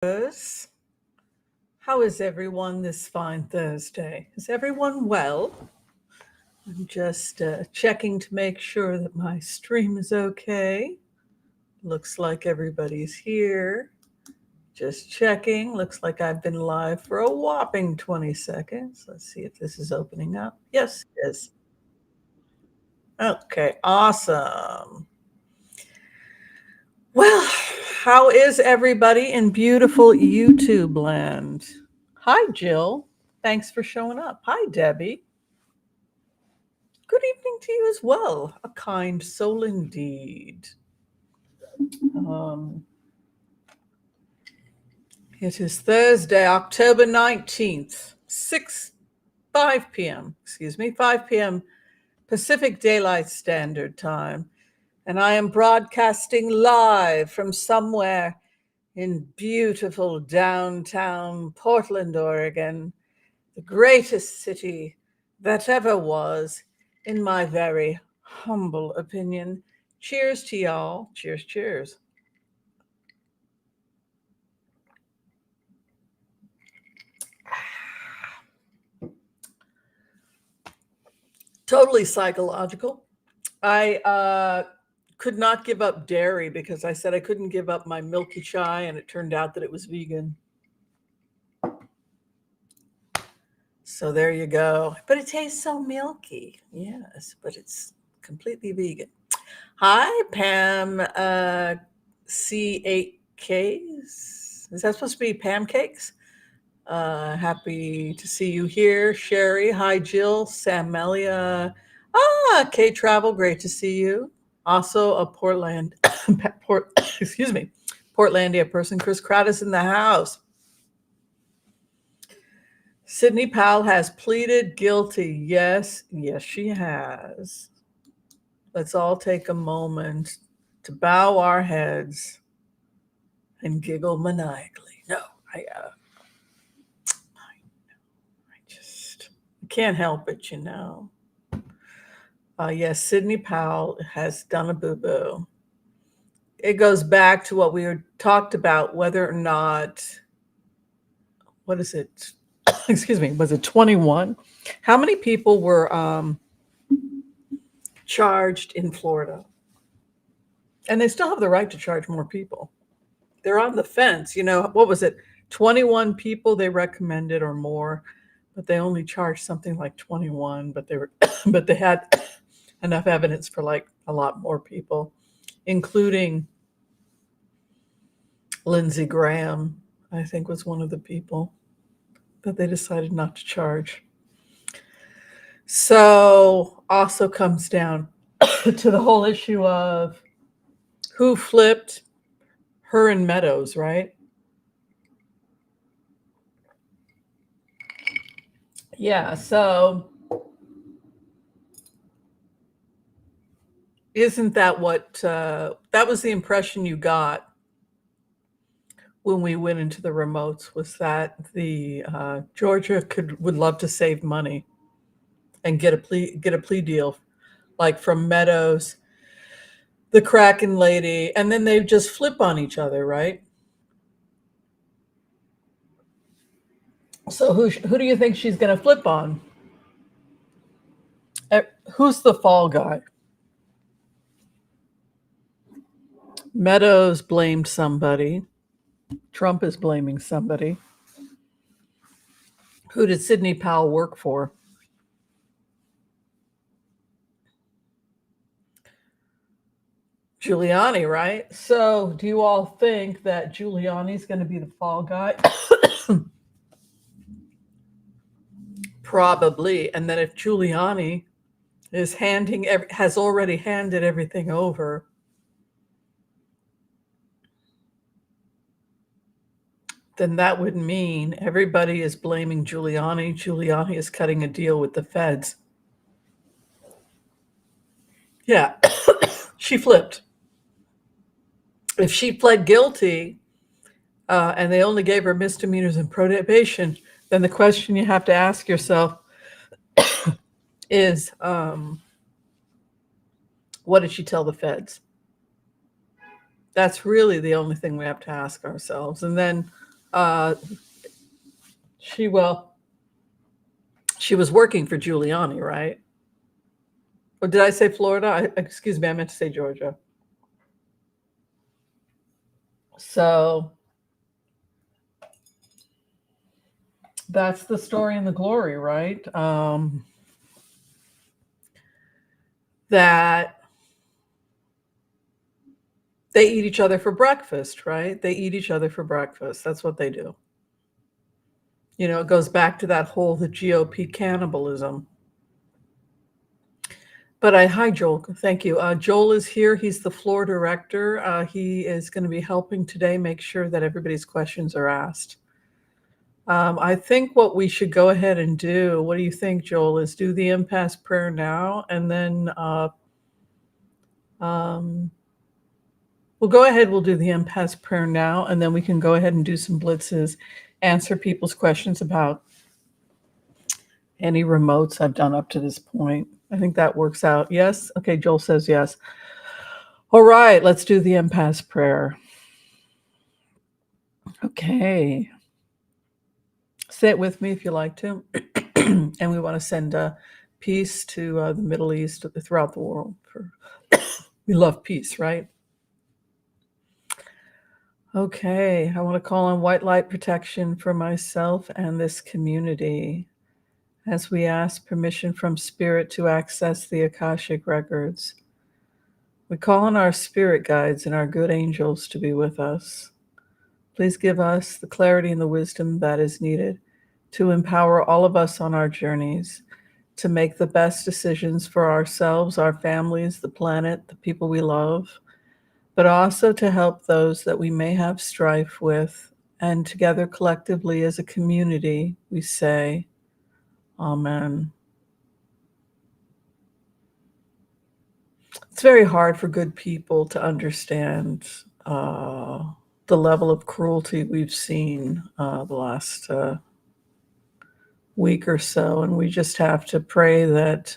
How is everyone this fine Thursday? Is everyone well? I'm just checking to make sure that my stream is okay. Looks like everybody's here. Just checking. Looks like I've been live for a whopping 20 seconds. Let's see if this is opening up. Yes, it is. Okay, awesome. Well, how is everybody in beautiful YouTube land? Hi, Jill. Thanks for showing up. Hi, Debbie. Good evening to you as well. A kind soul indeed. It is Thursday, October 19th, 5 p.m. 5 p.m. Pacific Daylight Standard Time. And I am broadcasting live from somewhere in beautiful downtown Portland, Oregon, the greatest city that ever was, in my very humble opinion. Cheers to y'all. Cheers, cheers. Totally psychological. I could not give up dairy because I said I couldn't give up my milky chai, and it turned out that it was vegan. So there you go. But it tastes so milky. Yes, but it's completely vegan. Hi, Pam C8Ks. Is that supposed to be pancakes? Happy to see you here. Sherry. Hi, Jill. Sam Melia. K Travel. Great to see you. Also a Portlandia person. Chris Crowder's in the house. Sydney Powell has pleaded guilty. Yes, she has. Let's all take a moment to bow our heads and giggle maniacally. No, I can't help it, Yes, Sydney Powell has done a boo-boo. It goes back to what we talked about, whether or not, what is it? Excuse me, was it 21? How many people were charged in Florida? And they still have the right to charge more people. They're on the fence. What was it? 21 people they recommended or more, but they only charged something like 21, but they had enough evidence for like a lot more people, including Lindsey Graham, I think, was one of the people that they decided not to charge. So also comes down to the whole issue of who flipped her and Meadows, right? Yeah, so isn't that what that was the impression you got when we went into the remotes, was that the Georgia would love to save money and get a plea deal, like from Meadows, the Kraken lady, and then they just flip on each other, right? So who do you think she's going to flip on? Who's the fall guy? Meadows blamed somebody. Trump is blaming somebody. Who did Sidney Powell work for? Giuliani, right? So do you all think that Giuliani's going to be the fall guy? Probably. And then if Giuliani is has already handed everything over, then that would mean everybody is blaming Giuliani. Giuliani is cutting a deal with the feds. Yeah, she flipped. If she pled guilty and they only gave her misdemeanors and probation, then the question you have to ask yourself is, what did she tell the feds? That's really the only thing we have to ask ourselves. And then She was working for Giuliani, right? Or did I say Florida? Excuse me, I meant to say Georgia. So that's the story and the glory, right? That they eat each other for breakfast, right? They eat each other for breakfast. That's what they do. It goes back to that whole the GOP cannibalism. But hi, Joel. Thank you. Joel is here. He's the floor director. He is going to be helping today make sure that everybody's questions are asked. I think what we should go ahead and do, what do you think, Joel, is do the impasse prayer now, and then we'll go ahead, we'll do the impasse prayer now, and then we can go ahead and do some blitzes, answer people's questions about any remotes I've done up to this point. I think that works out. Yes? Okay, Joel says yes. All right, let's do the impasse prayer. Okay. Say it with me if you like to. And we want to send peace to the Middle East, throughout the world. We love peace, right? Okay, I want to call on white light protection for myself and this community as we ask permission from Spirit to access the Akashic records. We call on our spirit guides and our good angels to be with us. Please give us the clarity and the wisdom that is needed to empower all of us on our journeys to make the best decisions for ourselves, our families, the planet, the people we love, but also to help those that we may have strife with. And together, collectively, as a community, we say, Amen. It's very hard for good people to understand the level of cruelty we've seen the last week or so, and we just have to pray that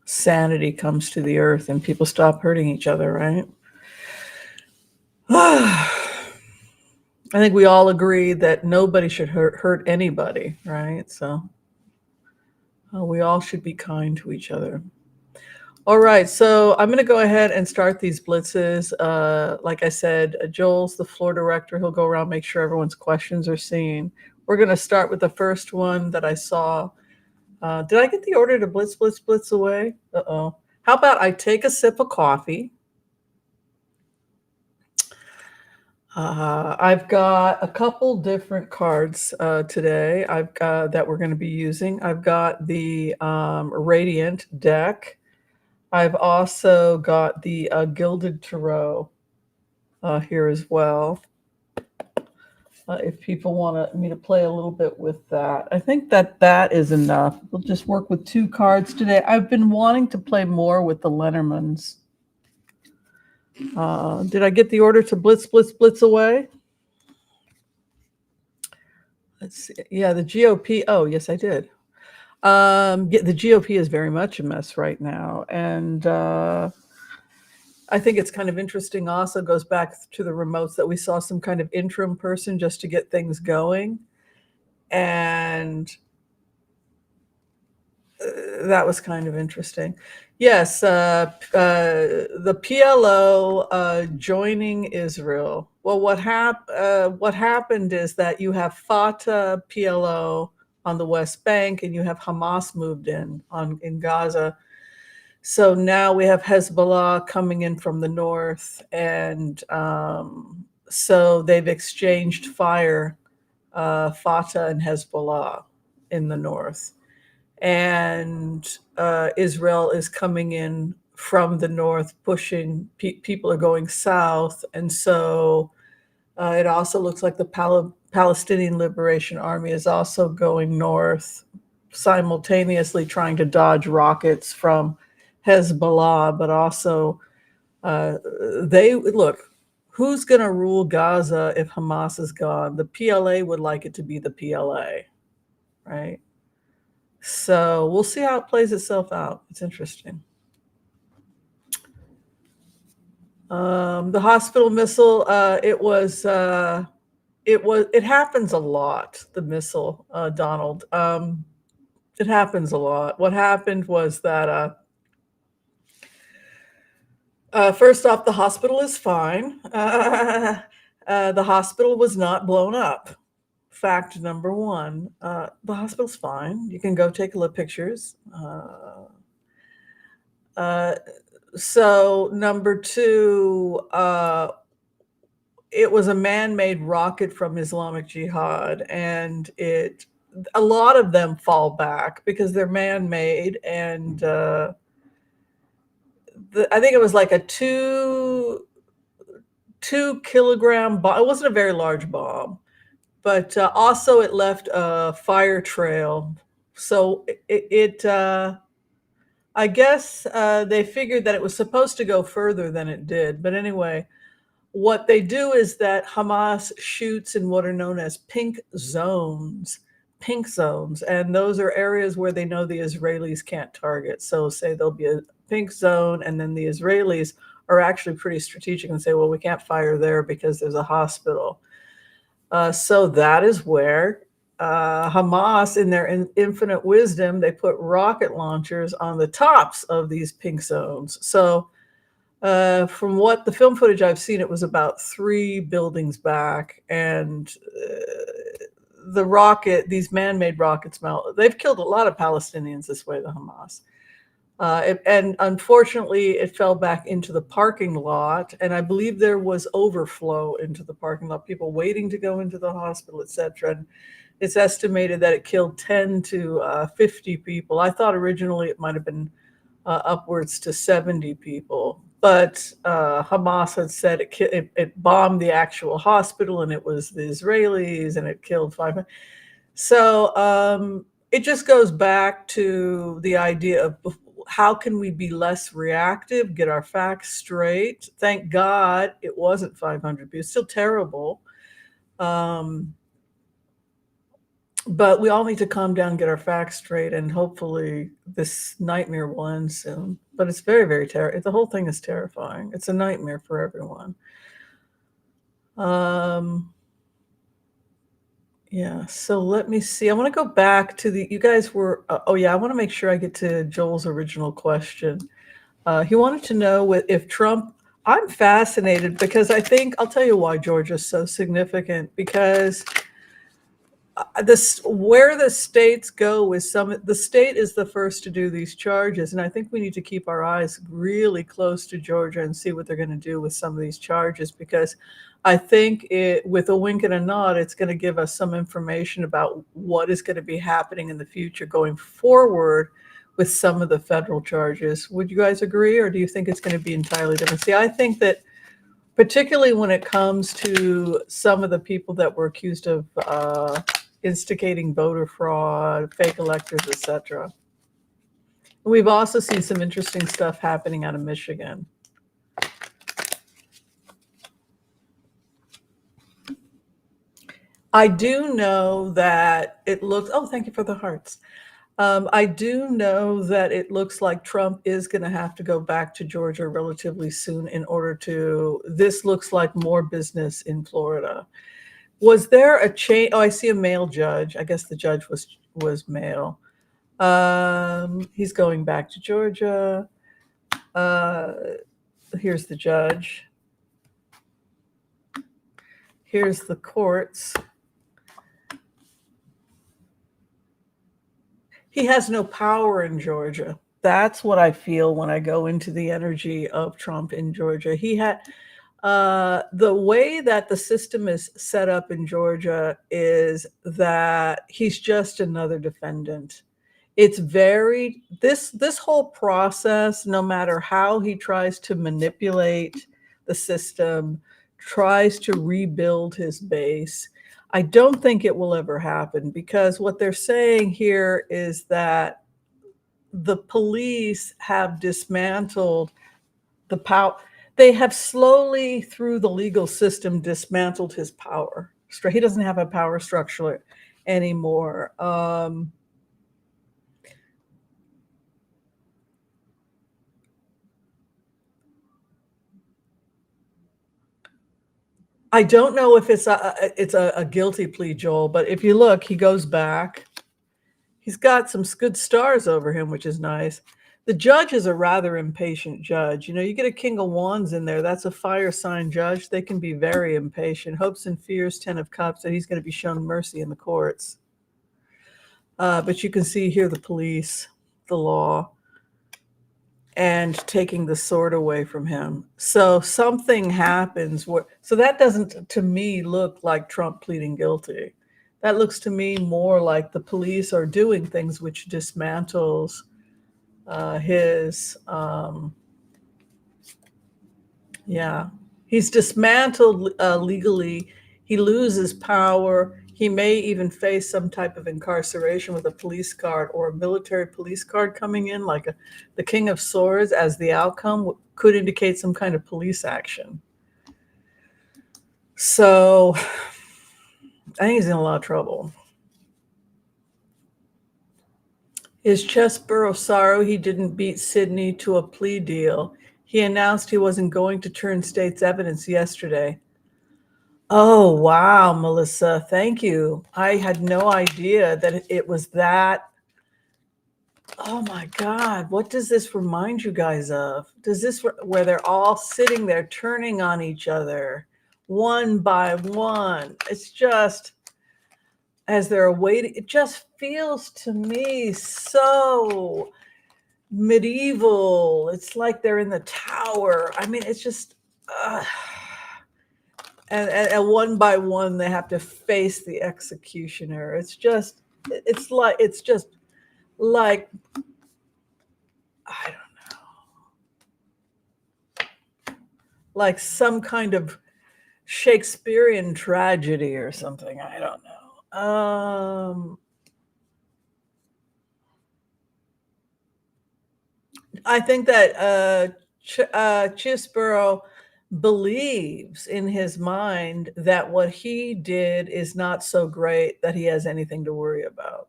sanity comes to the earth and people stop hurting each other, right? I think we all agree that nobody should hurt anybody, right? So we all should be kind to each other. All right, so I'm going to go ahead and start these blitzes. Like I said, Joel's the floor director. He'll go around, make sure everyone's questions are seen. We're going to start with the first one that I saw. Did I get the order to blitz away? Uh-oh. How about I take a sip of coffee? I've got a couple different cards today. I've got that we're going to be using. I've got the Radiant deck. I've also got the Gilded Tarot here as well. If people want me to play a little bit with that. I think that is enough. We'll just work with 2 cards today. I've been wanting to play more with the Lenormands. Did I get the order to blitz away? Let's see. Yeah, the GOP. Oh, yes, I did. The GOP is very much a mess right now. And I think it's kind of interesting also, goes back to the remotes, that we saw some kind of interim person just to get things going. And that was kind of interesting. Yes, the PLO joining Israel. Well, what happened is that you have Fatah, PLO on the West Bank, and you have Hamas moved in Gaza. So now we have Hezbollah coming in from the north, and so they've exchanged fire, Fatah and Hezbollah in the north. And Israel is coming in from the north, pushing, people are going south. And so it also looks like the Palestinian Liberation Army is also going north, simultaneously trying to dodge rockets from Hezbollah, but also who's going to rule Gaza if Hamas is gone? The PLA would like it to be the PLA, right? So we'll see how it plays itself out. It's interesting. The hospital missile, it was It happens a lot, the missile, Donald. It happens a lot. What happened was that first off, the hospital is fine. The hospital was not blown up. Fact number one, the hospital's fine. You can go take a look at pictures. Uh, so number two, it was a man-made rocket from Islamic Jihad, and a lot of them fall back because they're man-made, and I think it was like a 2 kilogram bomb. It wasn't a very large bomb, but also it left a fire trail. So I guess they figured that it was supposed to go further than it did. But anyway, what they do is that Hamas shoots in what are known as pink zones, and those are areas where they know the Israelis can't target. So say there'll be a pink zone, and then the Israelis are actually pretty strategic and say, well, we can't fire there because there's a hospital. So that is where Hamas, in their infinite wisdom, they put rocket launchers on the tops of these pink zones. So from what the film footage I've seen, it was about 3 buildings back, and these man-made rockets, they've killed a lot of Palestinians this way, the Hamas. And unfortunately, it fell back into the parking lot, and I believe there was overflow into the parking lot, people waiting to go into the hospital, etc. And it's estimated that it killed 10 to 50 people. I thought originally it might have been upwards to 70 people, but Hamas had said it bombed the actual hospital, and it was the Israelis, and it killed 500. So it just goes back to the idea of how can we be less reactive, get our facts straight. Thank God it wasn't 500 people. It's still terrible. But we all need to calm down, get our facts straight, and hopefully this nightmare will end soon. But it's very, very terrifying. The whole thing is terrifying. It's a nightmare for everyone. Yeah, so let me see. I want to go back to you guys were, oh yeah, I want to make sure I get to Joel's original question. He wanted to know if Trump, I'm fascinated because I'll tell you why Georgia's so significant, because where the states go with the state is the first to do these charges, and I think we need to keep our eyes really close to Georgia and see what they're going to do with some of these charges, because I think with a wink and a nod, it's going to give us some information about what is going to be happening in the future going forward with some of the federal charges. Would you guys agree, or do you think it's going to be entirely different? See, I think that particularly when it comes to some of the people that were accused of instigating voter fraud, fake electors, etc. We've also seen some interesting stuff happening out of Michigan. I do know that it looks, oh, thank you for the hearts. I do know that it looks like Trump is going to have to go back to Georgia relatively soon in order this looks like more business in Florida. Was there a change? Oh, I see a male judge. I guess the judge was male. He's going back to Georgia. Here's the judge. Here's the courts. He has no power in Georgia. That's what I feel when I go into the energy of Trump in Georgia. The way that the system is set up in Georgia is that he's just another defendant. It's this whole process, no matter how he tries to manipulate the system, tries to rebuild his base, I don't think it will ever happen, because what they're saying here is that the police have dismantled the power. They have slowly, through the legal system, dismantled his power. He doesn't have a power structure anymore. I don't know if it's a guilty plea, Joel, but if you look, he goes back. He's got some good stars over him, which is nice. The judge is a rather impatient judge. You know, you get a King of Wands in there, that's a fire sign judge. They can be very impatient. Hopes and fears, 10 of Cups, that he's going to be shown mercy in the courts. But you can see here the police, the law, and taking the sword away from him. So something happens so that doesn't, to me, look like Trump pleading guilty. That looks to me more like the police are doing things which dismantles his, he's dismantled legally. He loses power. He may even face some type of incarceration with a police card or a military police card coming in, like the King of Swords as the outcome could indicate some kind of police action. So I think he's in a lot of trouble. Is Chesebro sorry he didn't beat Sydney to a plea deal? He announced he wasn't going to turn state's evidence yesterday. Oh, wow, Melissa. Thank you. I had no idea that it was that. Oh my God. What does this remind you guys of? Does this, where they're all sitting there turning on each other one by one? It's just, as they're waiting, it just feels to me so medieval. It's like they're in the tower. I mean, it's just, and one by one they have to face the executioner. It's just like I don't know, like some kind of Shakespearean tragedy or something. I don't know. I think that Chesebro believes in his mind that what he did is not so great that he has anything to worry about.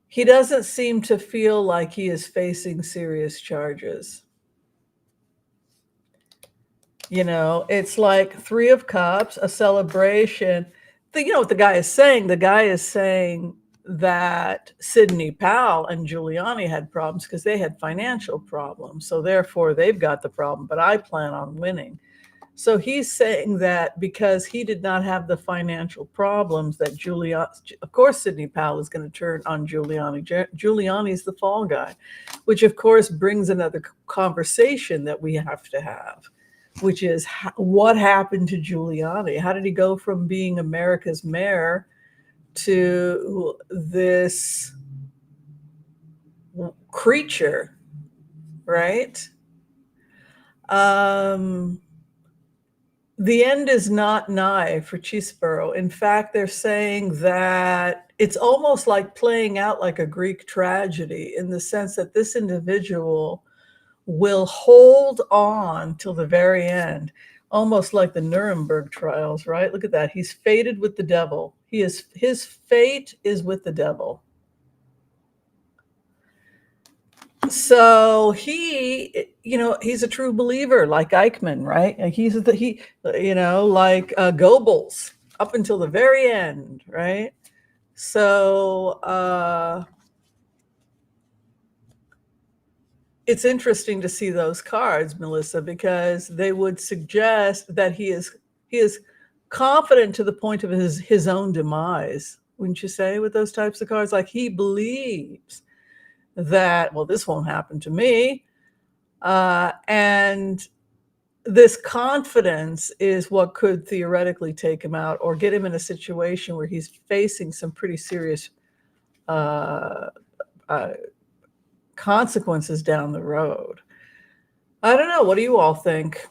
He doesn't seem to feel like he is facing serious charges. You know, it's like Three of Cups, a celebration. You know what the guy is saying? The guy is saying that Sidney Powell and Giuliani had problems because they had financial problems. So therefore, they've got the problem, but I plan on winning. So he's saying that because he did not have the financial problems that Giuliani, of course, Sidney Powell is going to turn on Giuliani. Giuliani's the fall guy, which of course brings another conversation that we have to have, which is what happened to Giuliani? How did he go from being America's mayor to this creature, right? The end is not nigh for Chesebro. In fact, they're saying that it's almost like playing out like a Greek tragedy in the sense that this individual will hold on till the very end, almost like the Nuremberg trials, right? Look at that. He's fated with the devil. His fate is with the devil. So he, he's a true believer, like Eichmann, right? Like like Goebbels, up until the very end, right? So it's interesting to see those cards, Melissa, because they would suggest that he is confident to the point of his own demise, wouldn't you say, with those types of cards? Like he believes that, well, this won't happen to me. And this confidence is what could theoretically take him out or get him in a situation where he's facing some pretty serious consequences down the road. I don't know. What do you all think?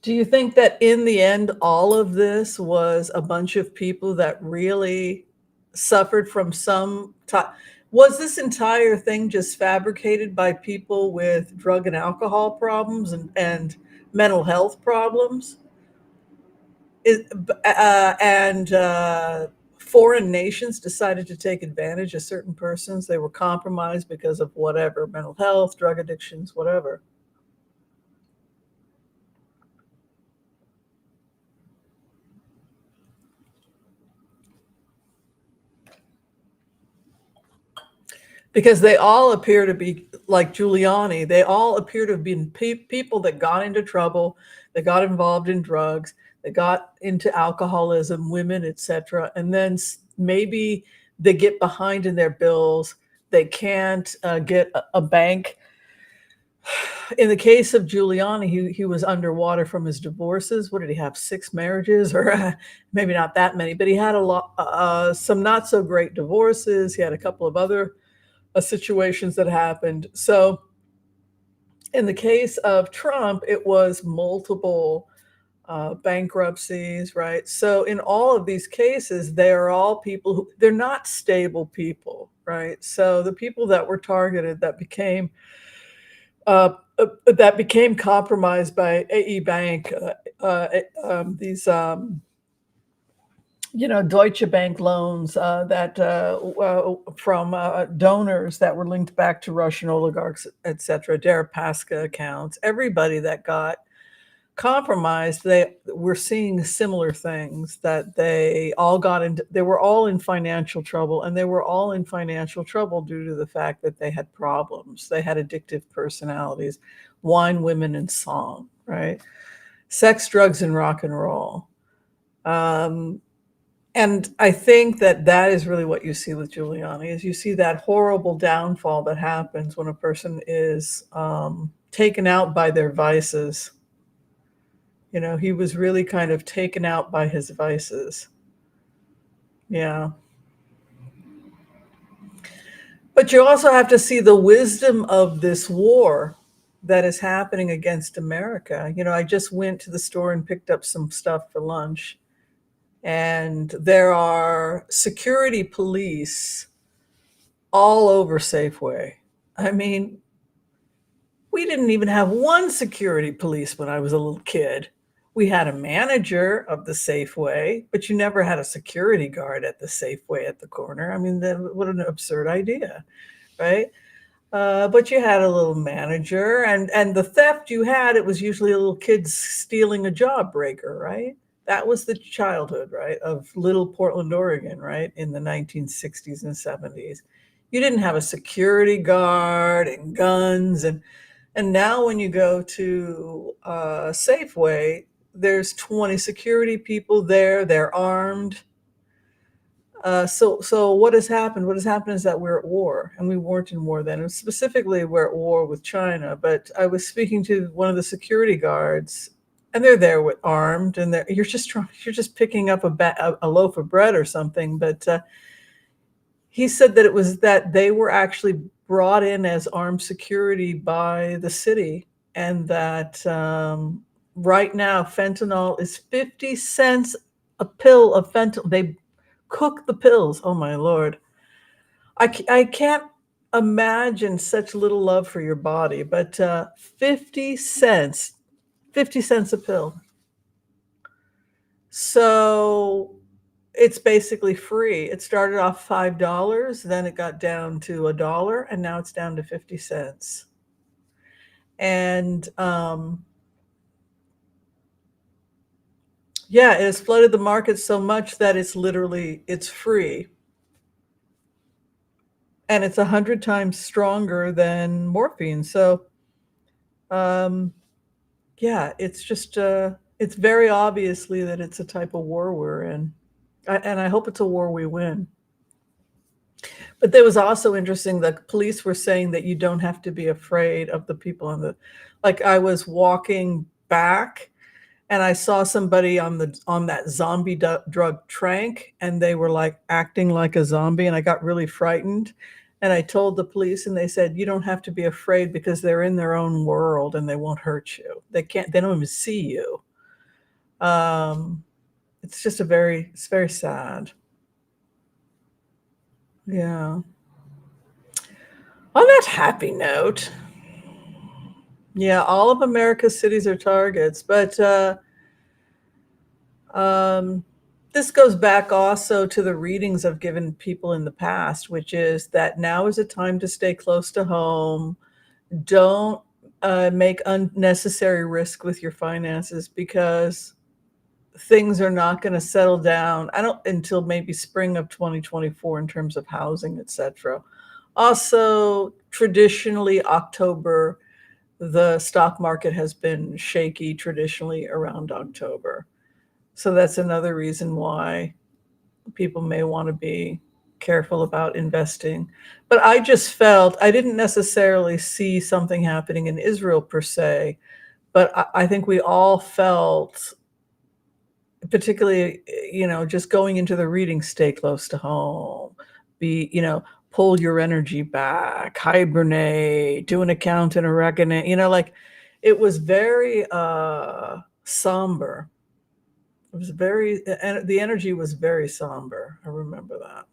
Do you think that in the end, all of this was a bunch of people that really suffered from some type? Was this entire thing just fabricated by people with drug and alcohol problems and mental health problems? And foreign nations decided to take advantage of certain persons. They were compromised because of whatever, mental health, drug addictions, whatever. because they all appear to be like Giuliani. They all appear to have been people that got into trouble, that got involved in drugs, that got into alcoholism, women, etc. And then maybe they get behind in their bills. They can't get a bank. In the case of Giuliani, he was underwater from his divorces. What did he have? 6 marriages, or maybe not that many, but he had a lot, some not so great divorces. He had a couple of other situations that happened. So in the case of Trump, it was multiple bankruptcies, right? So in all of these cases, they are all people who, they're not stable people, right? So the people that were targeted that became compromised by AE Bank, these Deutsche Bank loans from donors that were linked back to Russian oligarchs, et cetera, Deripaska accounts, everybody that got compromised, they were seeing similar things, that they were all in financial trouble, and they were all in financial trouble due to the fact that they had problems. They had addictive personalities, wine, women, and song, right? Sex, drugs, and rock and roll. And I think that is really what you see with Giuliani, is you see that horrible downfall that happens when a person is taken out by their vices. He was really kind of taken out by his vices. Yeah. But you also have to see the wisdom of this war that is happening against America. I just went to the store and picked up some stuff for lunch. And there are security police all over Safeway. I mean, we didn't even have one security police when I was a little kid. We had a manager of the Safeway, but you never had a security guard at the Safeway at the corner. I mean, what an absurd idea, right? But you had a little manager, and the theft you had, it was usually a little kid stealing a jawbreaker, right? That was the childhood, right, of little Portland, Oregon, right, in the 1960s and 70s. You didn't have a security guard and guns, and now when you go to Safeway, there's 20 security people there. They're armed. So what has happened? What has happened is that we're at war, and we weren't in war then. And specifically, we're at war with China. But I was speaking to one of the security guards, and they're there with armed, and you're just picking up a loaf of bread or something. But he said that it was that they were actually brought in as armed security by the city, and that right now fentanyl is 50 cents a pill of fentanyl. They cook the pills. Oh my Lord. I can't imagine such little love for your body, but 50 cents a pill. So it's basically free. It started off $5, then it got down to $1, and now it's down to 50 cents. And yeah, it has flooded the market so much that it's free. And it's 100 times stronger than morphine. So yeah, it's just it's very obviously that it's a type of war we're in. And I hope it's a war we win. But that was also interesting. The police were saying that you don't have to be afraid of the people like I was walking back and I saw somebody on that zombie drug trank, and they were like acting like a zombie, and I got really frightened. And I told the police, and they said, you don't have to be afraid because they're in their own world and they won't hurt you. They don't even see you. It's just it's very sad. Yeah. On that happy note, yeah, all of America's cities are targets, but this goes back also to the readings I've given people in the past, which is that now is a time to stay close to home. Don't make unnecessary risk with your finances, because things are not going to settle down until maybe spring of 2024 in terms of housing, etc. Also, traditionally, October, the stock market has been shaky traditionally around October. So that's another reason why people may want to be careful about investing. But I just felt I didn't necessarily see something happening in Israel per se, but I think we all felt, particularly, just going into the reading, stay close to home, pull your energy back, hibernate, do an account and a reckoning, like it was very somber. It was very, and the energy was very somber. I remember that.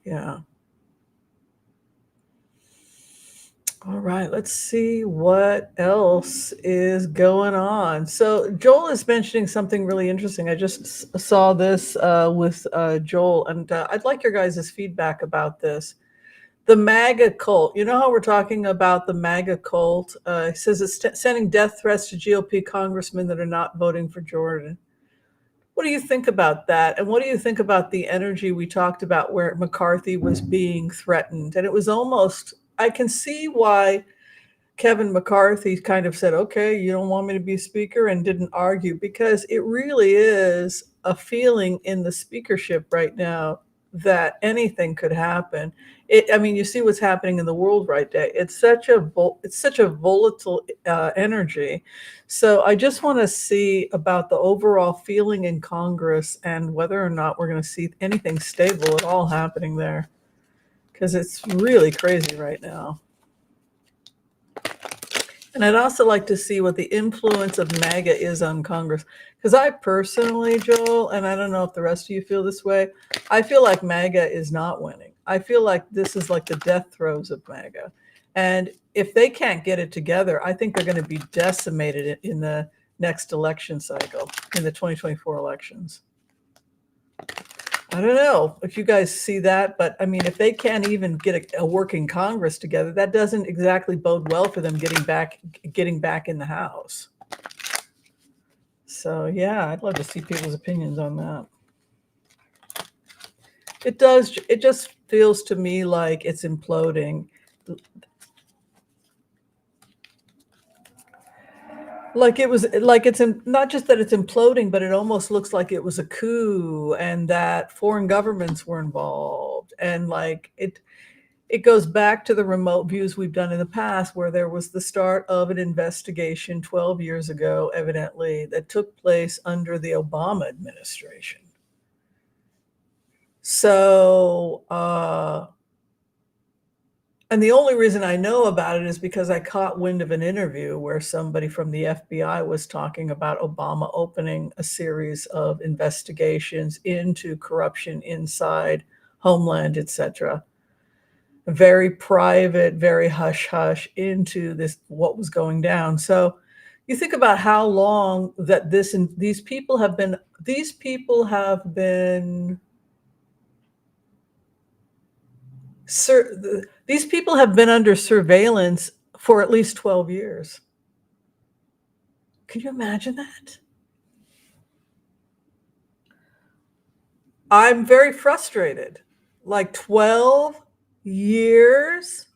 Yeah. All right, let's see what else is going on. So Joel is mentioning something really interesting. I just saw this with Joel, and I'd like your guys' feedback about this. The MAGA cult. You know how we're talking about the MAGA cult? It says it's sending death threats to GOP congressmen that are not voting for Jordan. What do you think about that? And what do you think about the energy we talked about where McCarthy was being threatened? And it was almost, I can see why Kevin McCarthy kind of said, okay, you don't want me to be speaker, and didn't argue, because it really is a feeling in the speakership right now that anything could happen. I mean, you see what's happening in the world right now. It's such a volatile energy. So I just want to see about the overall feeling in Congress and whether or not we're going to see anything stable at all happening there, because it's really crazy right now. And I'd also like to see what the influence of MAGA is on Congress. Because I personally, Joel, and I don't know if the rest of you feel this way, I feel like MAGA is not winning. I feel like this is like the death throes of MAGA. And if they can't get it together, I think they're going to be decimated in the next election cycle, in the 2024 elections. I don't know if you guys see that, but I mean, if they can't even get a working Congress together, that doesn't exactly bode well for them getting back in the House. So yeah, I'd love to see people's opinions on that. It does. It just feels to me like it's imploding. Like it was, like it's not just that it's imploding, but it almost looks like it was a coup and that foreign governments were involved. And like it goes back to the remote views we've done in the past, where there was the start of an investigation 12 years ago, evidently, that took place under the Obama administration. So, and the only reason I know about it is because I caught wind of an interview where somebody from the FBI was talking about Obama opening a series of investigations into corruption inside Homeland, etc. Very private, very hush hush into this, what was going down. So you think about how long that these people have been these people have been under surveillance for at least 12 years. Can you imagine that? I'm very frustrated. Like 12 years.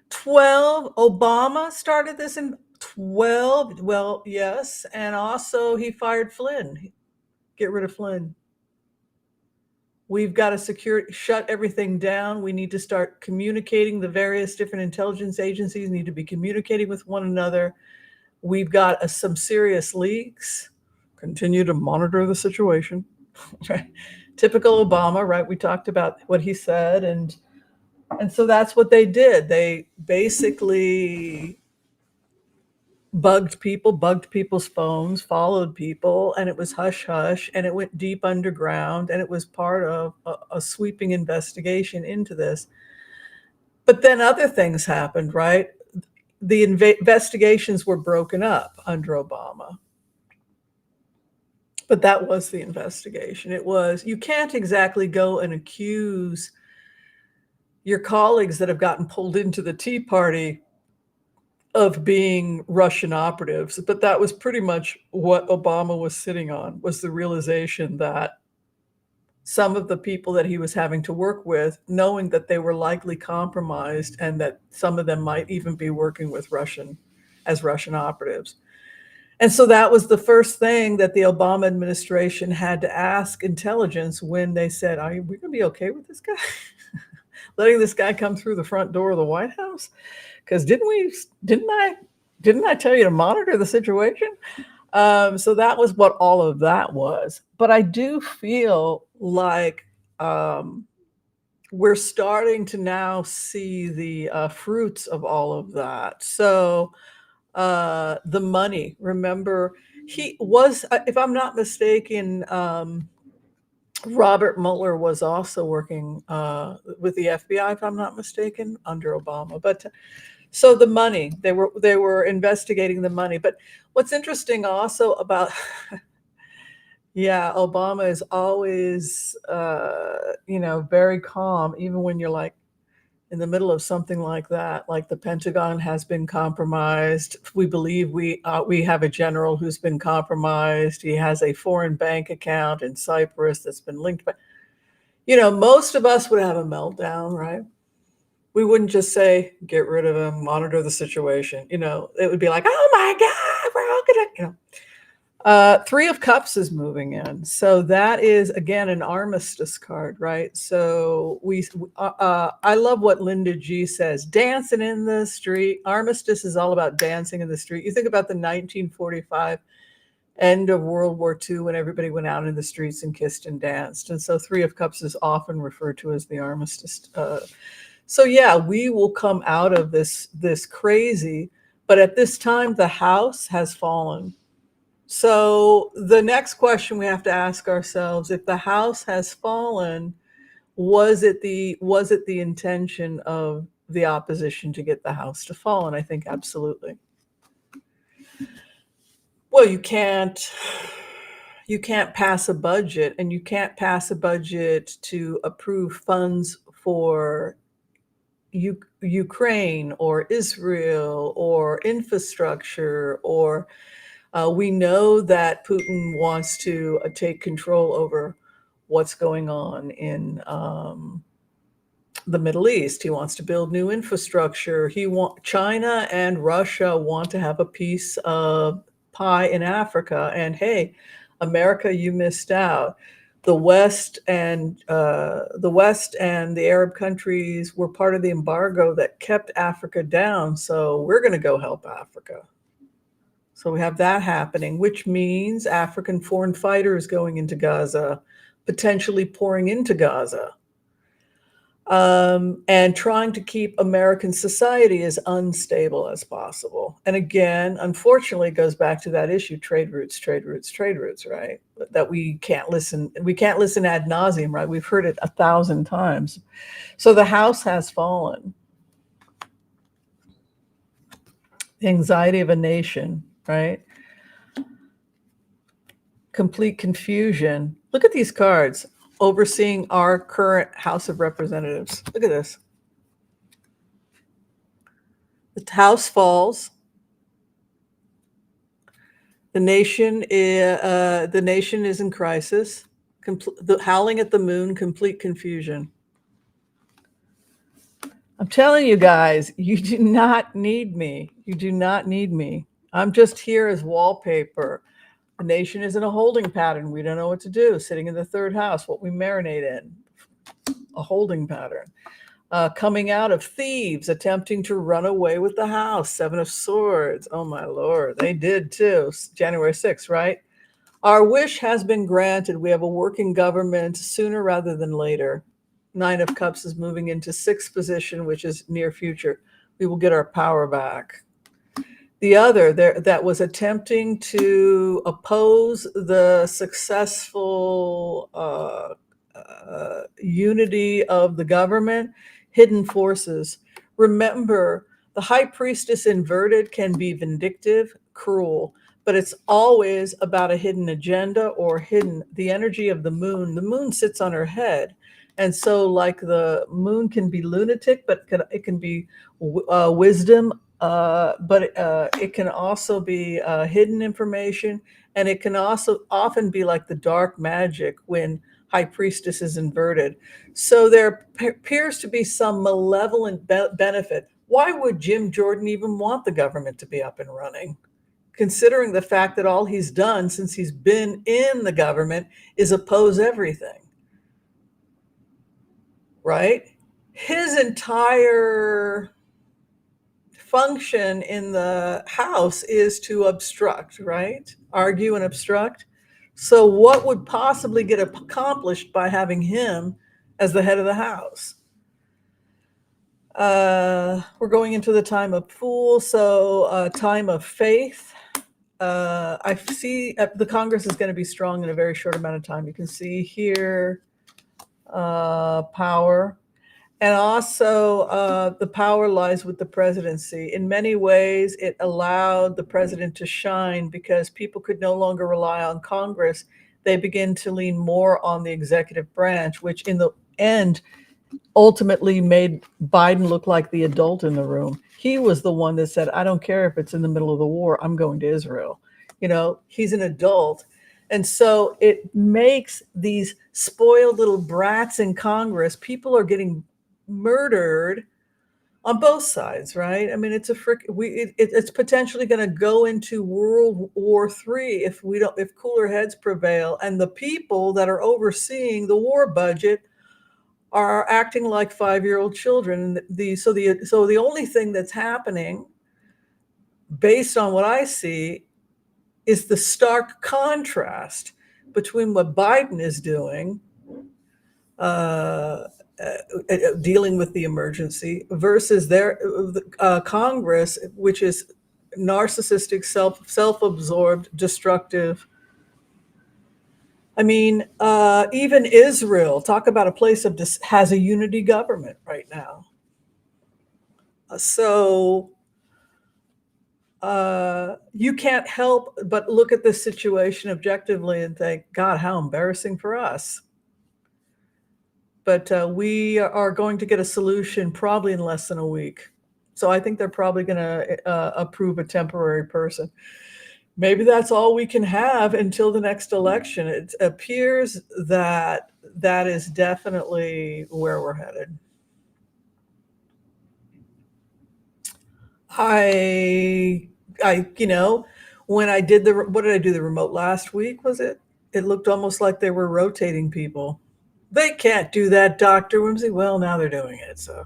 12. Obama started this in 12. Well, yes. And also he fired Flynn. Get rid of Flynn. We've got to shut everything down. We need to start communicating. The various different intelligence agencies need to be communicating with one another. We've got some serious leaks. Continue to monitor the situation. Typical Obama, right? We talked about what he said, and so that's what they did. They basically bugged people's phones, followed people, and it was hush hush, and it went deep underground, and it was part of a sweeping investigation into this. But then other things happened, right? The investigations were broken up under Obama. But that was the investigation. It was, you can't exactly go and accuse your colleagues that have gotten pulled into the Tea Party of being Russian operatives. But that was pretty much what Obama was sitting on, was the realization that some of the people that he was having to work with, knowing that they were likely compromised and that some of them might even be working with Russian operatives. And so that was the first thing that the Obama administration had to ask intelligence when they said, are we going to be okay with this guy? Letting this guy come through the front door of the White House? Because didn't I tell you to monitor the situation? So that was what all of that was. But I do feel like we're starting to now see the fruits of all of that. So the money, remember, he was, if I'm not mistaken, Robert Mueller was also working with the FBI, if I'm not mistaken, under Obama. But so the money, they were investigating the money. But what's interesting also about, yeah, Obama is always, very calm, even when you're like in the middle of something like that, like the Pentagon has been compromised. We believe we have a general who's been compromised. He has a foreign bank account in Cyprus that's been linked. But, most of us would have a meltdown, right? We wouldn't just say, get rid of him, monitor the situation. It would be like, oh my God, we're all gonna, Three of Cups is moving in. So that is, again, an armistice card, right? So I love what Linda G says, dancing in the street. Armistice is all about dancing in the street. You think about the 1945 end of World War II when everybody went out in the streets and kissed and danced. And so Three of Cups is often referred to as the armistice. So yeah, we will come out of this crazy, but at this time, the house has fallen. So the next question we have to ask ourselves, if the house has fallen, was it the intention of the opposition to get the house to fall? And I think absolutely. Well, you can't pass a budget, and you can't pass a budget to approve funds for Ukraine or Israel or infrastructure or we know that Putin wants to take control over what's going on in the Middle East. He wants to build new infrastructure. China and Russia want to have a piece of pie in Africa. And hey, America, you missed out. The West and the Arab countries were part of the embargo that kept Africa down. So we're going to go help Africa. So we have that happening, which means African foreign fighters going into Gaza, potentially pouring into Gaza, and trying to keep American society as unstable as possible. And again, unfortunately, it goes back to that issue, trade routes, right? That we can't listen ad nauseum, right? We've heard it 1,000 times. So the house has fallen. The anxiety of a nation, right? Complete confusion. Look at these cards. Overseeing our current House of Representatives. Look at this. The House falls. The nation is in crisis. The howling at the moon. Complete confusion. I'm telling you guys, you do not need me. You do not need me. I'm just here as wallpaper. The nation is in a holding pattern. We don't know what to do. Sitting in the third house, what we marinate in, a holding pattern. Coming out of thieves, attempting to run away with the house. 7 of Swords. Oh my Lord, they did too. January 6th, right? Our wish has been granted. We have a working government sooner rather than later. 9 of Cups is moving into 6th position, which is near future. We will get our power back. The other that was attempting to oppose the successful unity of the government, hidden forces. Remember, the high priestess inverted can be vindictive, cruel, but it's always about a hidden agenda or the energy of the moon. The moon sits on her head. And so like the moon can be lunatic, but it can be wisdom, but it can also be hidden information, And it can also often be like the dark magic when High Priestess is inverted. So there appears to be some malevolent benefit. Why would Jim Jordan even want the government to be up and running? Considering the fact that all he's done since he's been in the government is oppose everything, right? His entire function in the House is to obstruct, right? Argue and obstruct. So, what would possibly get accomplished by having him as the head of the House? We're going into the time of Fool, so time of faith. I see the Congress is going to be strong in a very short amount of time. You can see here power. And also, the power lies with the presidency. In many ways, it allowed the president to shine because people could no longer rely on Congress. They begin to lean more on the executive branch, which in the end ultimately made Biden look like the adult in the room. He was the one that said, I don't care if it's in the middle of the war, I'm going to Israel. He's an adult. And so it makes these spoiled little brats in Congress, people are getting murdered on both sides, right? I mean, it's potentially going to go into World War III if cooler heads prevail, and the people that are overseeing the war budget are acting like 5-year-old children. So the only thing that's happening, based on what I see, is the stark contrast between what Biden is doing, dealing with the emergency, versus their Congress, which is narcissistic, self-absorbed, destructive. I mean, even Israel, talk about a place has a unity government right now. So you can't help but look at this situation objectively and think, God, how embarrassing for us. But we are going to get a solution probably in less than a week. So I think they're probably going to approve a temporary person. Maybe that's all we can have until the next election. It appears that that is definitely where we're headed. When I did what did I do the remote last week? Was it? It looked almost like they were rotating people. They can't do that, Dr. Whimsy. Well, now they're doing it. So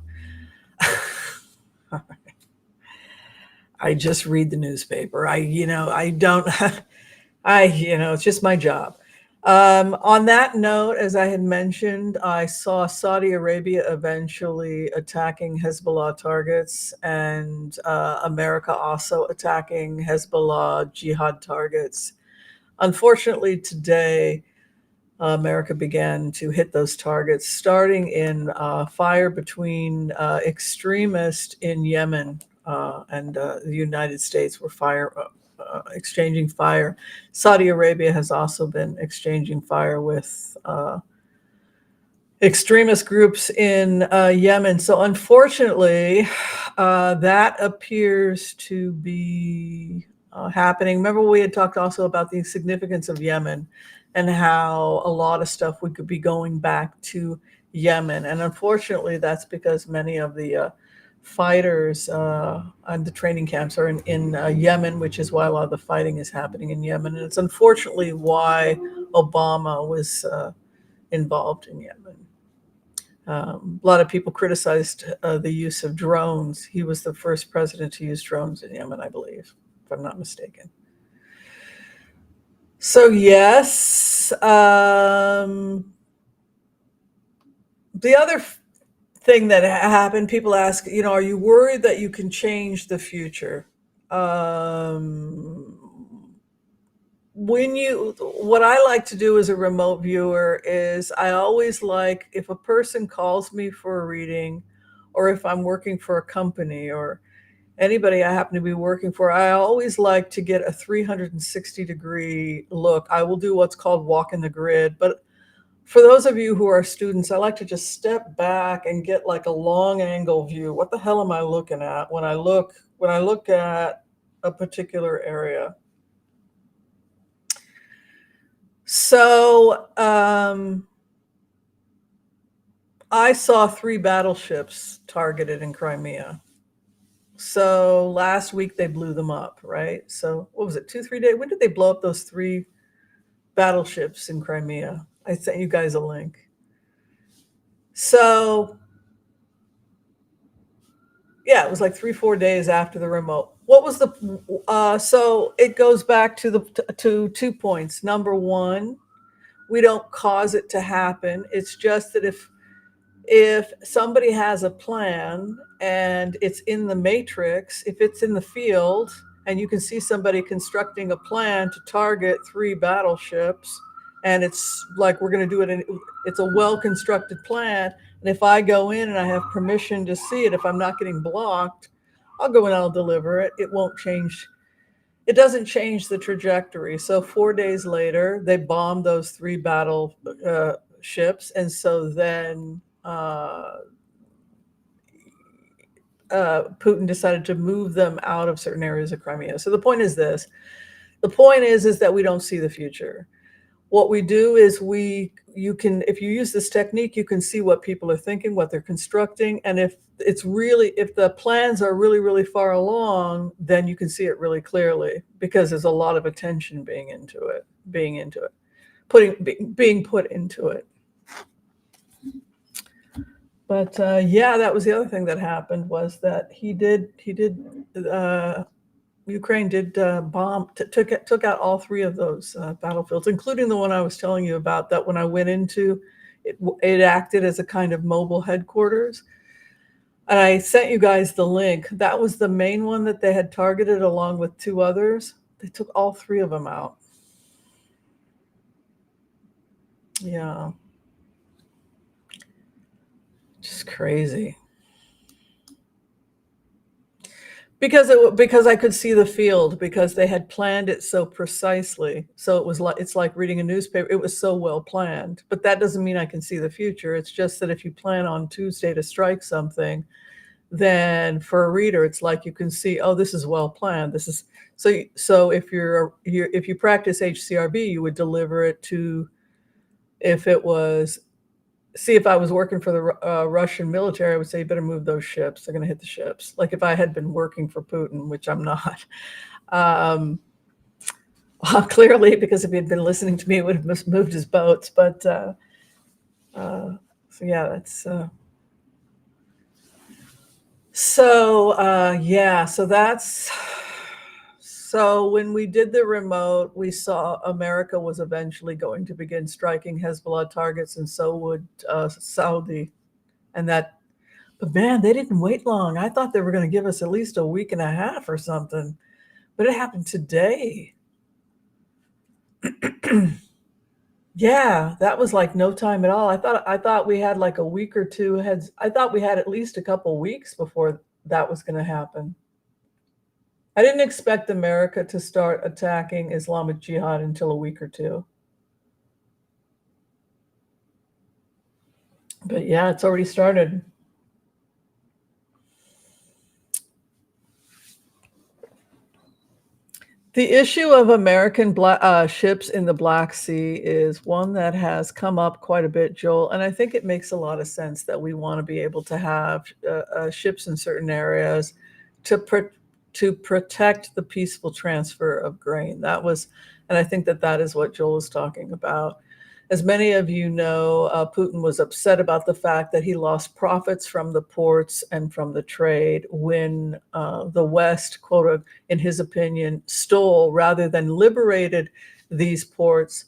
I just read the newspaper. I don't, it's just my job. On that note, as I had mentioned, I saw Saudi Arabia eventually attacking Hezbollah targets, and America also attacking Hezbollah jihad targets. Unfortunately, today, America began to hit those targets, starting in fire between extremists in Yemen and the United States were exchanging fire. Saudi Arabia has also been exchanging fire with extremist groups in Yemen. So unfortunately, that appears to be happening. Remember, we had talked also about the significance of Yemen and how a lot of stuff we could be going back to Yemen. And unfortunately, that's because many of the fighters and the training camps are in Yemen, which is why a lot of the fighting is happening in Yemen. And it's unfortunately why Obama was involved in Yemen. A lot of people criticized the use of drones. He was the first president to use drones in Yemen, I believe, if I'm not mistaken. So yes, the other thing that happened, people ask, are you worried that you can change the future? What I like to do as a remote viewer is I always like, if a person calls me for a reading, or if I'm working for a company or anybody I happen to be working for, I always like to get a 360-degree look. I will do what's called walk in the grid. But for those of you who are students, I like to just step back and get like a long angle view. What the hell am I looking at when I look at a particular area? So I saw 3 battleships targeted in Crimea. So last week they blew them up, right? So what was it, 2, 3 days? When did they blow up those 3 battleships in Crimea? I sent you guys a link. So yeah, it was like 3, 4 days after the remote. What was the so it goes back to to 2 points. Number one, we don't cause it to happen. It's just that if somebody has a plan and it's in the matrix, if it's in the field and you can see somebody constructing a plan to target 3 battleships, and it's like we're going to do it, it's a well constructed plan. And if I go in and I have permission to see it, if I'm not getting blocked, I'll go and I'll deliver it. It won't change. It doesn't change the trajectory. So 4 days later, they bombed those 3 battle ships, and so then Putin decided to move them out of certain areas of Crimea. So the point is this: the point is that we don't see the future. What we do is if you use this technique, you can see what people are thinking, what they're constructing, and if the plans are really, really far along, then you can see it really clearly because there's a lot of attention being put into it. But yeah, that was the other thing that happened, was that Ukraine did bomb, took out all 3 of those battlefields, including the one I was telling you about, that when I went into it, it acted as a kind of mobile headquarters. And I sent you guys the link. That was the main one that they had targeted, along with 2 others. They took all 3 of them out. Yeah. Just crazy. Because I could see the field, because they had planned it so precisely. So it's like reading a newspaper. It was so well planned. But that doesn't mean I can see the future. It's just that if you plan on Tuesday to strike something, then for a reader, it's like you can see, oh, this is well planned. This is so if you practice HCRB, you would deliver it to, if it was, see, if I was working for the Russian military, I would say, you better move those ships. They're going to hit the ships. Like if I had been working for Putin, which I'm not. Well, clearly, because if he had been listening to me, he would have moved his boats. But so yeah, that's so when we did the remote, we saw America was eventually going to begin striking Hezbollah targets, and so would Saudi. But man, they didn't wait long. I thought they were going to give us at least a week and a half or something, but it happened today. Yeah, that was like no time at all. I thought we had like a week or two. I thought we had at least a couple weeks before that was going to happen. I didn't expect America to start attacking Islamic Jihad until a week or two. But yeah, it's already started. The issue of American ships in the Black Sea is one that has come up quite a bit, Joel, and I think it makes a lot of sense that we want to be able to have ships in certain areas to protect the peaceful transfer of grain. And I think that is what Joel is talking about. As many of you know, Putin was upset about the fact that he lost profits from the ports and from the trade when the West, quote, in his opinion, stole rather than liberated these ports,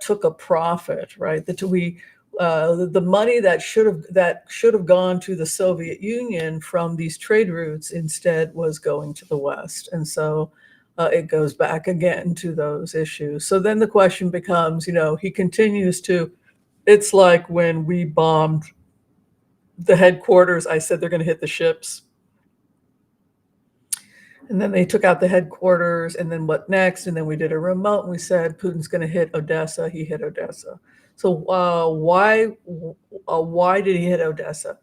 took a profit, right? The money that should have gone to the Soviet Union from these trade routes instead was going to the West, and so it goes back again to those issues. So then the question becomes, he continues to. It's like when we bombed the headquarters. I said they're going to hit the ships, and then they took out the headquarters, and then what next? And then we did a remote, and we said Putin's going to hit Odessa. He hit Odessa. So why did he hit Odessa?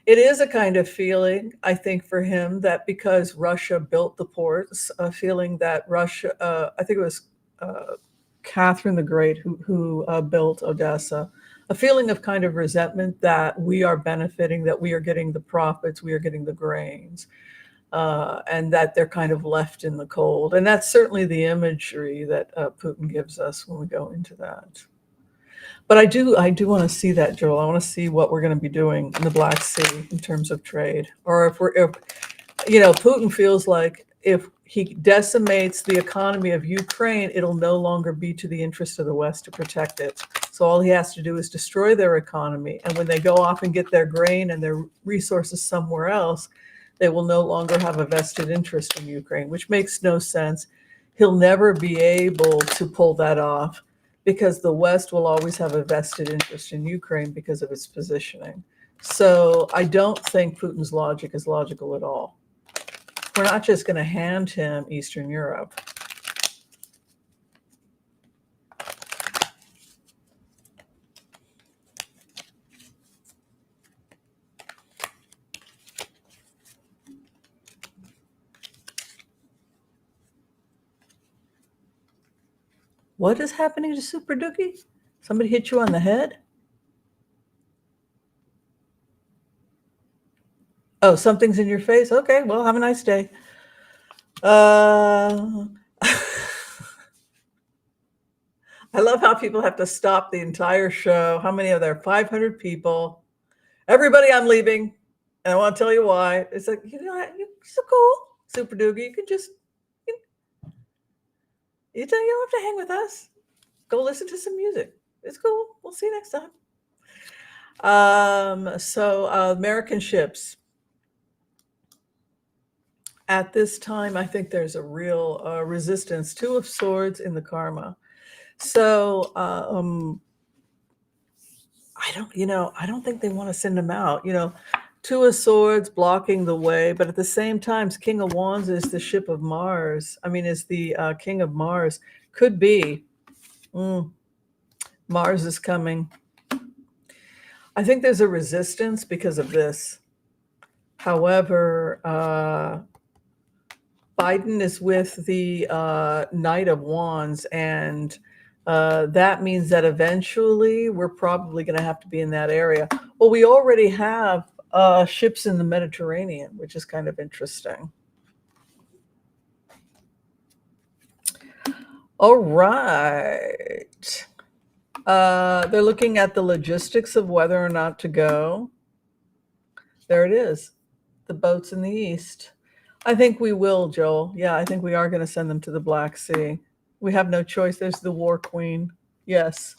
It is a kind of feeling, I think, for him that because Russia built the ports, a feeling that Russia, I think it was Catherine the Great, who built Odessa, a feeling of kind of resentment that we are benefiting, that we are getting the profits, we are getting the grains, and that they're kind of left in the cold. And that's certainly the imagery that Putin gives us when we go into that. But I do want to see that, Joel. I want to see what we're going to be doing in the Black Sea in terms of trade, or if Putin feels like if he decimates the economy of Ukraine, it'll no longer be to the interest of the West to protect it. So all he has to do is destroy their economy. And when they go off and get their grain and their resources somewhere else, they will no longer have a vested interest in Ukraine, which makes no sense. He'll never be able to pull that off because the West will always have a vested interest in Ukraine because of its positioning. So I don't think Putin's logic is logical at all. We're not just going to hand him Eastern Europe. What is happening to Super Dookie? Somebody hit you on the head? Oh, something's in your face? Okay, well, have a nice day. I love how people have to stop the entire show. How many are there? 500 people. Everybody, I'm leaving. And I want to tell you why. It's like, you're so cool, Super Doogie. You can just, you don't have to hang with us. Go listen to some music. It's cool. We'll see you next time. So American ships. At this time, I think there's a real resistance. Two of Swords in the karma. So I don't think they want to send him out. Two of Swords blocking the way, but at the same time, King of Wands is the ship of Mars. Is the King of Mars. Could be. Mars is coming. I think there's a resistance because of this. However, Biden is with the Knight of Wands, and that means that eventually we're probably going to have to be in that area. Well, we already have ships in the Mediterranean, which is kind of interesting. All right. They're looking at the logistics of whether or not to go. There it is. The boats in the east. I think we will, Joel. Yeah, I think we are going to send them to the Black Sea. We have no choice. There's the War Queen. Yes.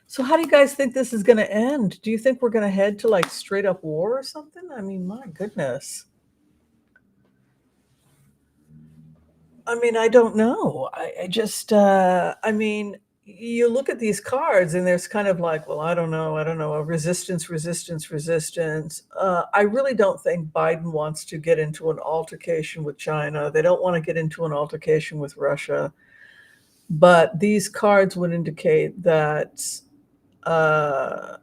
So how do you guys think this is going to end? Do you think we're going to head to like straight up war or something? My goodness. I don't know. I just, you look at these cards and there's kind of like, well, I don't know, resistance. I really don't think Biden wants to get into an altercation with China. They don't want to get into an altercation with Russia. But these cards would indicate that I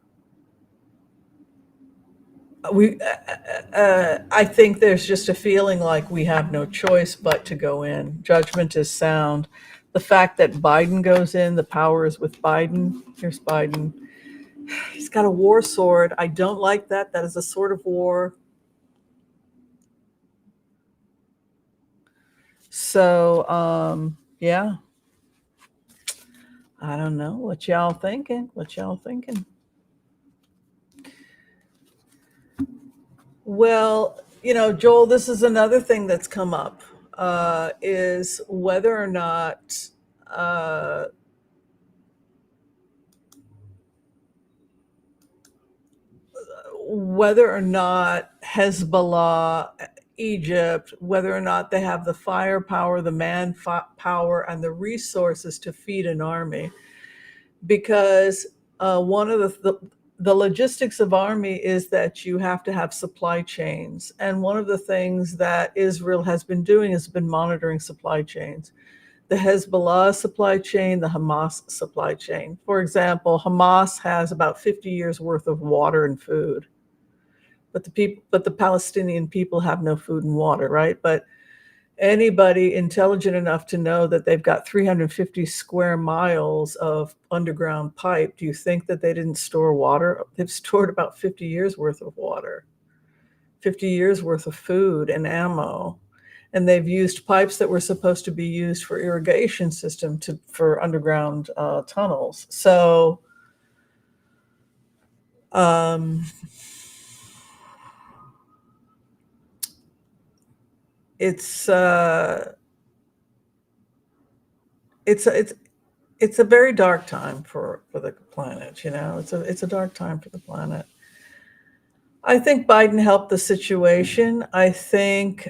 think there's just a feeling like we have no choice but to go in. Judgment is sound. The fact that Biden goes in, the power is with Biden. Here's Biden. He's got a war sword. I don't like that. That is a sword of war. So, yeah. I don't know. What y'all thinking? Well, Joel, this is another thing that's come up, is whether or not Hezbollah, Egypt, whether or not they have the firepower, the manpower, and the resources to feed an army. Because one of the logistics of army is that you have to have supply chains. And one of the things that Israel has been doing has been monitoring supply chains. The Hezbollah supply chain, the Hamas supply chain. For example, Hamas has about 50 years worth of water and food. But the Palestinian people have no food and water, right? But anybody intelligent enough to know that they've got 350 square miles of underground pipe, do you think that they didn't store water? They've stored about 50 years worth of water, 50 years worth of food and ammo. And they've used pipes that were supposed to be used for irrigation system for underground tunnels. So it's a very dark time for the planet. It's a dark time for the planet. I think Biden helped the situation. I think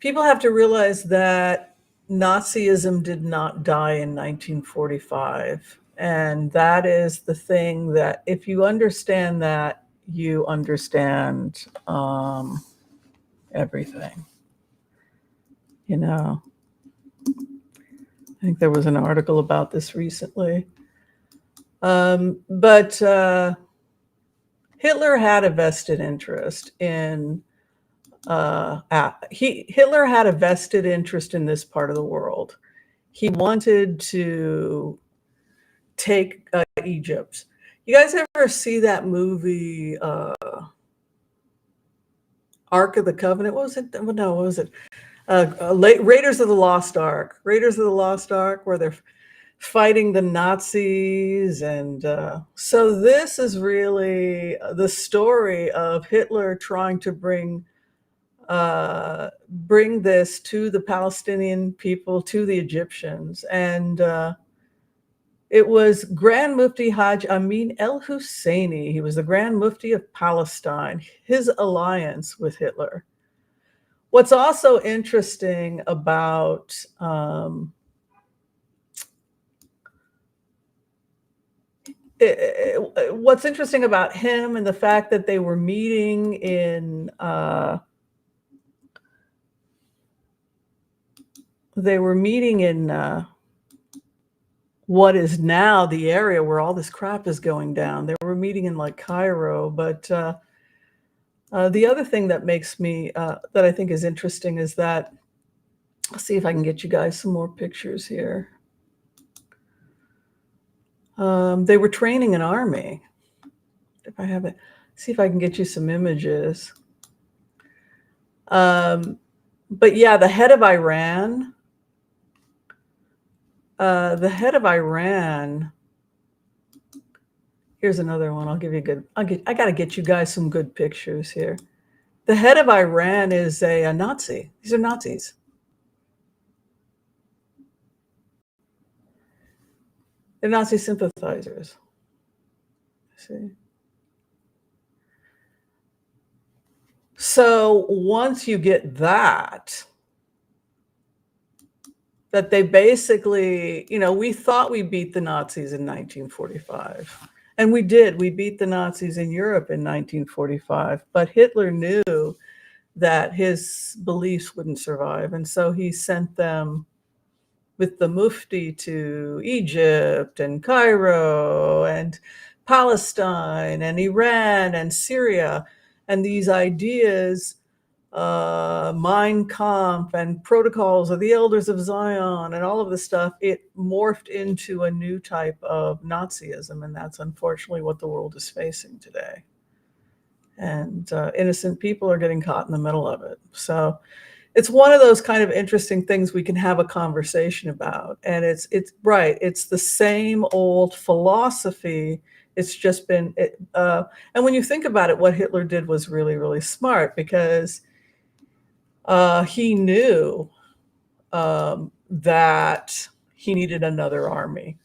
people have to realize that Nazism did not die in 1945. And that is the thing that, if you understand that, you understand everything. I think there was an article about this recently. But Hitler had a vested interest in Hitler had a vested interest in this part of the world. He wanted to take Egypt. You guys ever see that movie Ark of the Covenant? What was it? No, what was it? Raiders of the Lost Ark. Raiders of the Lost Ark, where they're fighting the Nazis. And so this is really the story of Hitler trying to bring this to the Palestinian people, to the Egyptians. And it was Grand Mufti Haj Amin el-Husseini. He was the Grand Mufti of Palestine, his alliance with Hitler. What's also interesting about what's interesting about him and the fact that they were meeting in what is now the area where all this crap is going down. They were meeting in like Cairo. But the other thing that makes me, that I think is interesting is that, I'll see if I can get you guys some more pictures here. They were training an army. If I have it, see if I can get you some images. But yeah, the head of Iran, here's another one. I'll give you I got to get you guys some good pictures here. The head of Iran is a Nazi. These are Nazis. They're Nazi sympathizers. See? So once you get that they basically, we thought we beat the Nazis in 1945. And we did. We beat the Nazis in Europe in 1945. But Hitler knew that his beliefs wouldn't survive. And so he sent them with the Mufti to Egypt and Cairo and Palestine and Iran and Syria. And these ideas, Mein Kampf and Protocols of the Elders of Zion and all of this stuff, it morphed into a new type of Nazism. And that's unfortunately what the world is facing today. And innocent people are getting caught in the middle of it. So it's one of those kind of interesting things we can have a conversation about. And it's right. It's the same old philosophy. It's just been, and when you think about it, what Hitler did was really, really smart, because he knew that he needed another army.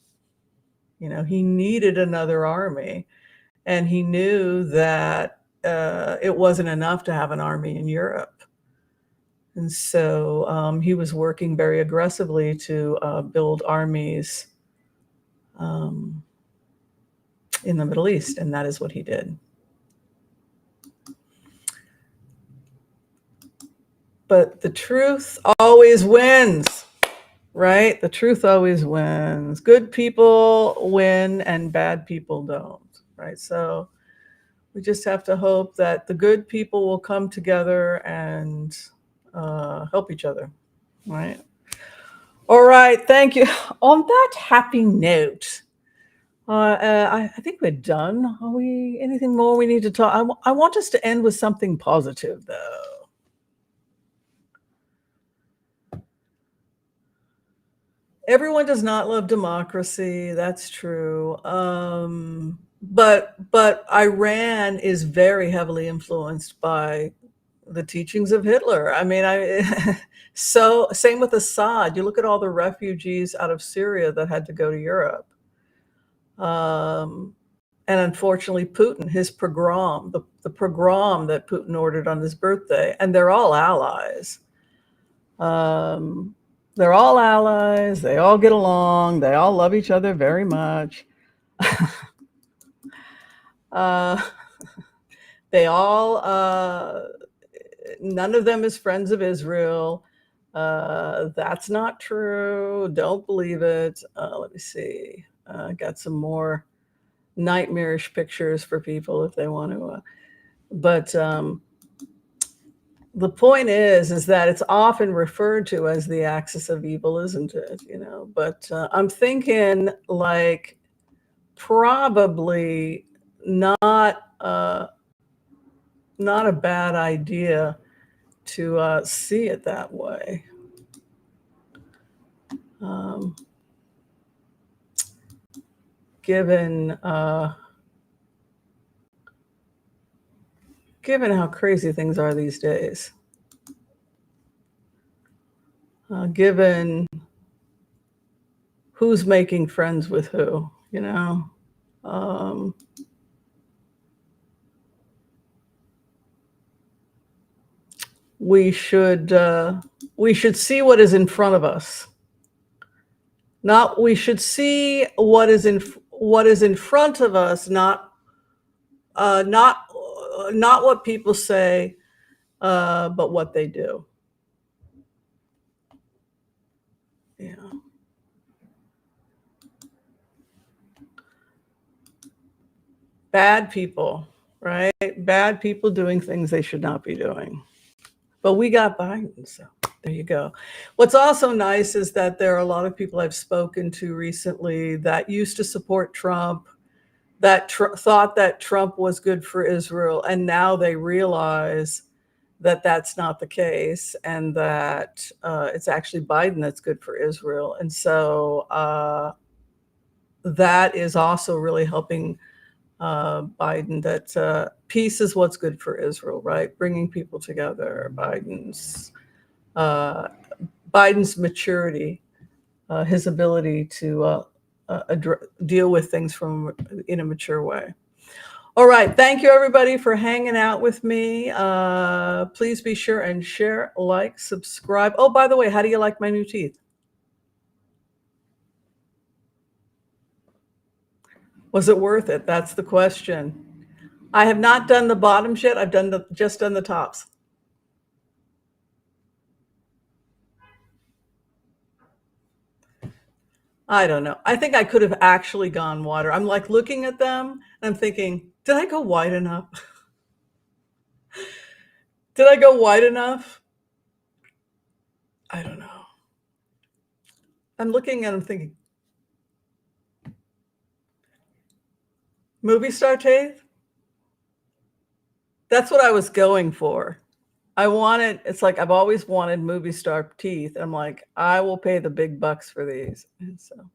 He needed another army. And he knew that it wasn't enough to have an army in Europe. And so he was working very aggressively to build armies in the Middle East. And that is what he did. But the truth always wins, right? The truth always wins. Good people win and bad people don't, right? So We just have to hope that the good people will come together and help each other, right? All right, thank you. On that happy note, I think we're done. Are we? Anything more we need to talk? I want us to end with something positive, though. Everyone does not love democracy. That's true. But Iran is very heavily influenced by the teachings of Hitler. I mean, so same with Assad. You look at all the refugees out of Syria that had to go to Europe. And unfortunately, Putin, his pogrom, the pogrom that Putin ordered on his birthday, and they're all allies. They're all allies. They all get along. They all love each other very much. They all, none of them is friends of Israel. That's not true. Don't believe it. Let me see. Got some more nightmarish pictures for people if they want to. But the point is that it's often referred to as the axis of evil, isn't it? You know, but I'm thinking like probably not not a bad idea to see it that way. Given given how crazy things are these days, given who's making friends with who, you know. We should see what is in front of us. Not we should see what is in front of us, not what people say, but what they do. Yeah. Bad people, right? Bad people doing things they should not be doing. But we got Biden, so there you go. What's also nice is that there are a lot of people I've spoken to recently that used to support Trump, that thought that Trump was good for Israel, and now they realize that that's not the case, and that it's actually Biden that's good for Israel. And so that is also really helping Biden, that peace is what's good for Israel, right? Bringing people together. Biden's maturity, his ability to deal with things in a mature way. All right. Thank you, everybody, for hanging out with me. Please be sure and share, like, subscribe. Oh, by the way, how do you like my new teeth? Was it worth it? That's the question. I have not done the bottoms yet. I've just done the tops. I don't know. I think I could have actually gone wider. I'm like looking at them and I'm thinking, did I go wide enough? Did I go wide enough? I don't know. I'm looking and I'm thinking, movie star teeth? That's what I was going for. It's like I've always wanted movie star teeth. I'm like, I will pay the big bucks for these. And so,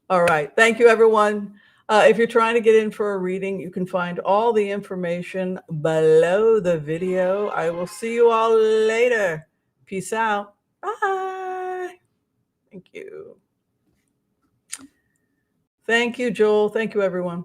all right. Thank you, everyone. If you're trying to get in for a reading, you can find all the information below the video. I will see you all later. Peace out. Bye. Thank you. Thank you, Joel. Thank you, everyone.